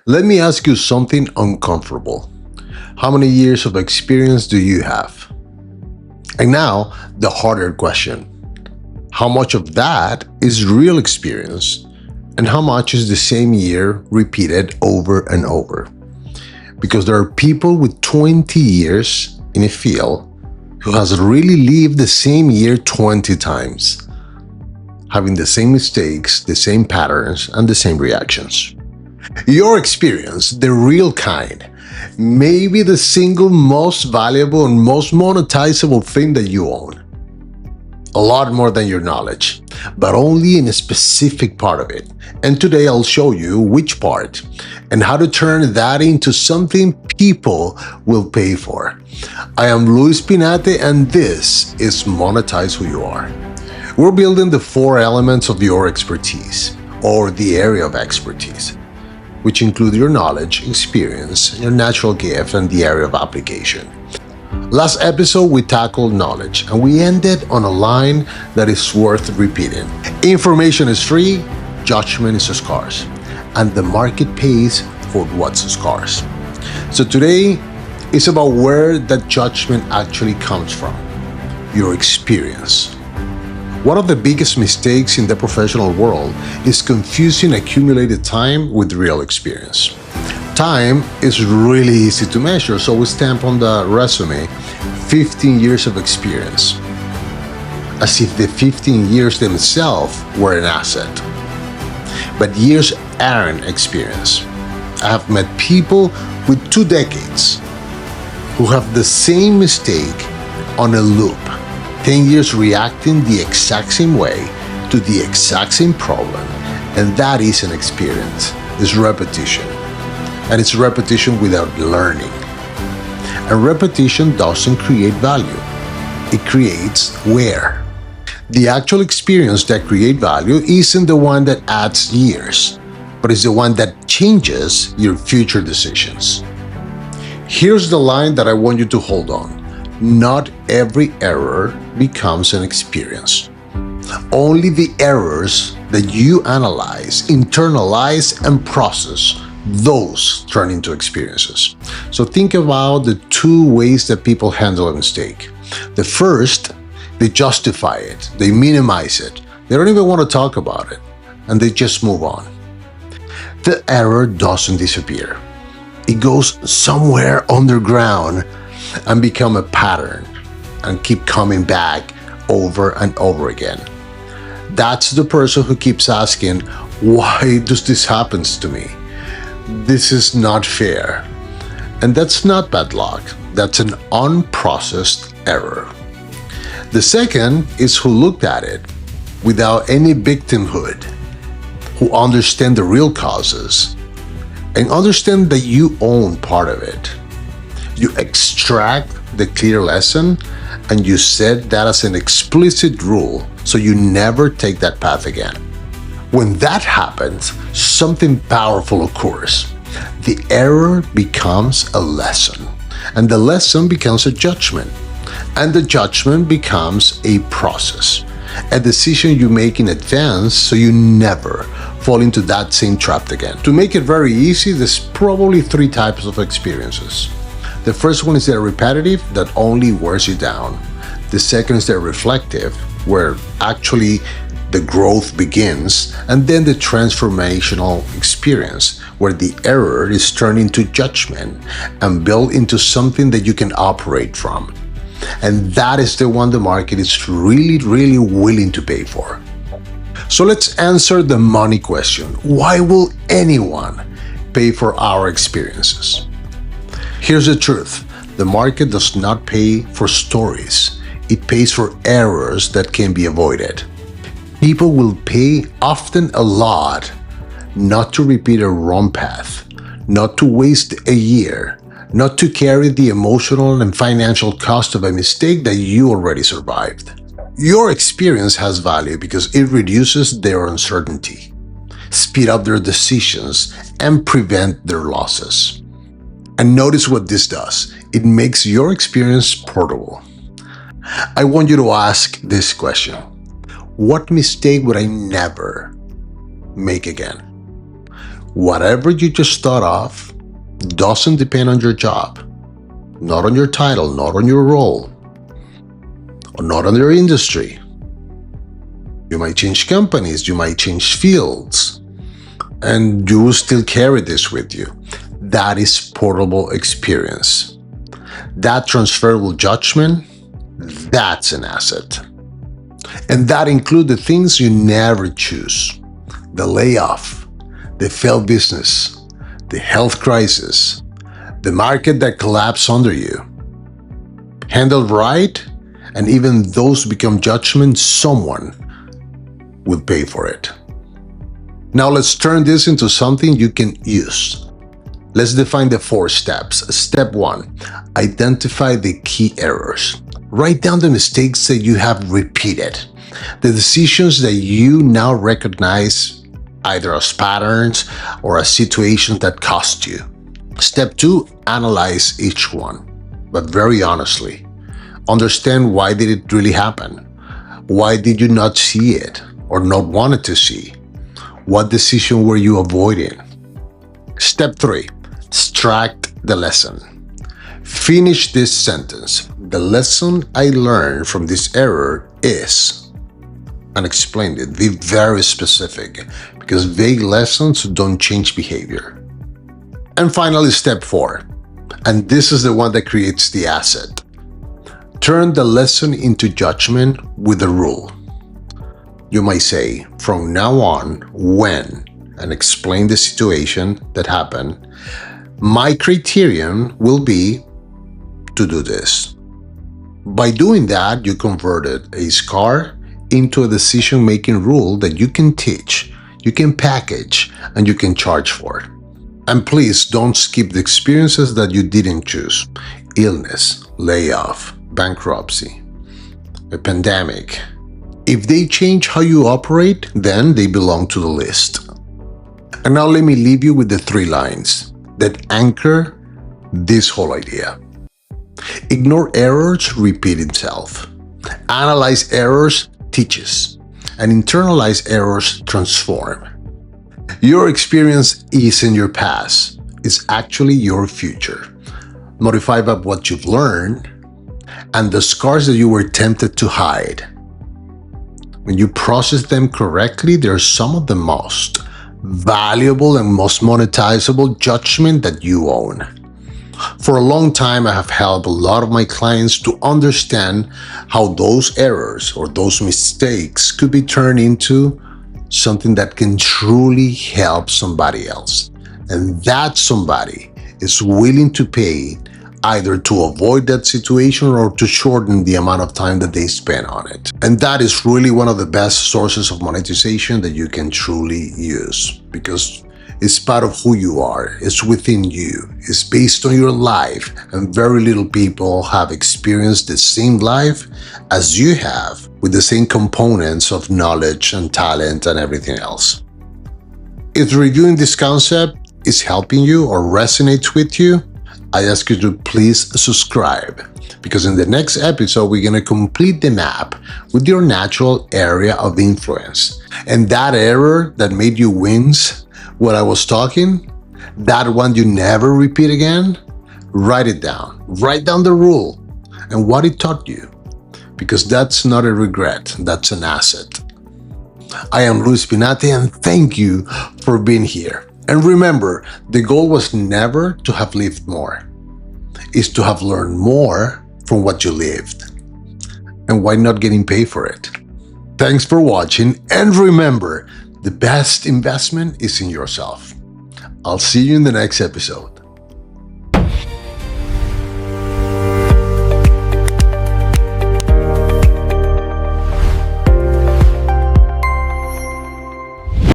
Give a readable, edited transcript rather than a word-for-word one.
Let me ask you something uncomfortable. How many years of experience do you have? And now, the harder question. How much of that is real experience? And how much is the same year repeated over and over? Because there are people with 20 years in a field who has really lived the same year 20 times, having the same mistakes, the same patterns, and the same reactions. Your experience, the real kind, may be the single most valuable and most monetizable thing that you own. A lot more than your knowledge, but only in a specific part of it. And today I'll show you which part and how to turn that into something people will pay for. I am Pinate and this is Monetize Who You Are. We're building the 4 elements of your expertise, or the area of expertise, which include your knowledge, experience, your natural gift, and the area of application. Last episode, we tackled knowledge, and we ended on a line that is worth repeating. Information is free, judgment is scarce, and the market pays for what's scarce. So today is about where that judgment actually comes from, your experience. One of the biggest mistakes in the professional world is confusing accumulated time with real experience. Time is really easy to measure, so we stamp on the resume 15 years of experience, as if the 15 years themselves were an asset. But years aren't experience. I have met people with 2 decades who have the same mistake on a loop, 10 years reacting the exact same way to the exact same problem, and that is an experience. It's repetition. And it's repetition without learning. And repetition doesn't create value. It creates wear. The actual experience that creates value isn't the one that adds years, but it's the one that changes your future decisions. Here's the line that I want you to hold on. Not every error becomes an experience. Only the errors that you analyze, internalize, and process, those turn into experiences. So think about the 2 ways that people handle a mistake. The first, they justify it, they minimize it, they don't even want to talk about it, and they just move on. The error doesn't disappear. It goes somewhere underground and become a pattern and keep coming back over and over again. That's the person who keeps asking, why does this happen to me? This is not fair. And that's not bad luck. That's an unprocessed error. The second is who looked at it without any victimhood, who understand the real causes and understand that you own part of it. You extract the clear lesson and you set that as an explicit rule so you never take that path again. When that happens, something powerful occurs. The error becomes a lesson, and the lesson becomes a judgment, and the judgment becomes a process, a decision you make in advance so you never fall into that same trap again. To make it very easy, there's probably 3 types of experiences. The first one is the repetitive, that only wears you down. The second is the reflective, where actually the growth begins, and then the transformational experience, where the error is turned into judgment and built into something that you can operate from. And that is the one the market is really willing to pay for. So let's answer the money question. Why will anyone pay for our experiences? Here's the truth. The market does not pay for stories. It pays for errors that can be avoided. People will pay, often a lot, not to repeat a wrong path, not to waste a year, not to carry the emotional and financial cost of a mistake that you already survived. Your experience has value because it reduces their uncertainty, speed up their decisions, and prevent their losses. And notice what this does. It makes your experience portable. I want you to ask this question. What mistake would I never make again? Whatever you just thought of doesn't depend on your job, not on your title, not on your role, or not on your industry. You might change companies, you might change fields, and you will still carry this with you. That is portable experience. That transferable judgment, that's an asset. And that includes the things you never choose. The layoff, the failed business, the health crisis, the market that collapsed under you. Handled right, and even those become judgment, someone will pay for it. Now let's turn this into something you can use. Let's define the 4 steps. Step 1, identify the key errors. Write down the mistakes that you have repeated, the decisions that you now recognize either as patterns or as situations that cost you. Step 2, analyze each one, but very honestly. Understand, why did it really happen? Why did you not see it or not want to see? What decision were you avoiding? Step 3, extract the lesson. Finish this sentence. The lesson I learned from this error is, and explain it. Be very specific, because vague lessons don't change behavior. And finally, step 4, and this is the one that creates the asset. Turn the lesson into judgment with a rule. You might say, from now on, when, and explain the situation that happened, my criterion will be to do this. By doing that, you converted a scar into a decision-making rule that you can teach, you can package, and you can charge for. And please don't skip the experiences that you didn't choose. Illness, layoff, bankruptcy, a pandemic. If they change how you operate, then they belong to the list. And now let me leave you with the 3 lines that anchor this whole idea. Ignore errors, repeat itself. Analyze errors, teaches. And internalize errors, transform. Your experience isn't your past, it's actually your future. Modify by what you've learned and the scars that you were tempted to hide. When you process them correctly, they're some of the most valuable and most monetizable judgment that you own. For a long time, I have helped a lot of my clients to understand how those errors or those mistakes could be turned into something that can truly help somebody else. And that somebody is willing to pay either to avoid that situation or to shorten the amount of time that they spend on it. And that is really one of the best sources of monetization that you can truly use, because it's part of who you are, it's within you, it's based on your life, and very little people have experienced the same life as you have, with the same components of knowledge and talent and everything else. If reviewing this concept is helping you or resonates with you, I ask you to please subscribe, because in the next episode, we're going to complete the map with your natural area of influence. And that error that made you wince when I was talking, that one you never repeat again, write it down. Write down the rule and what it taught you, because that's not a regret, that's an asset. I am Luis Pinate, and thank you for being here. And remember, the goal was never to have lived more. It's to have learned more from what you lived. And why not getting paid for it? Thanks for watching, and remember, the best investment is in yourself. I'll see you in the next episode.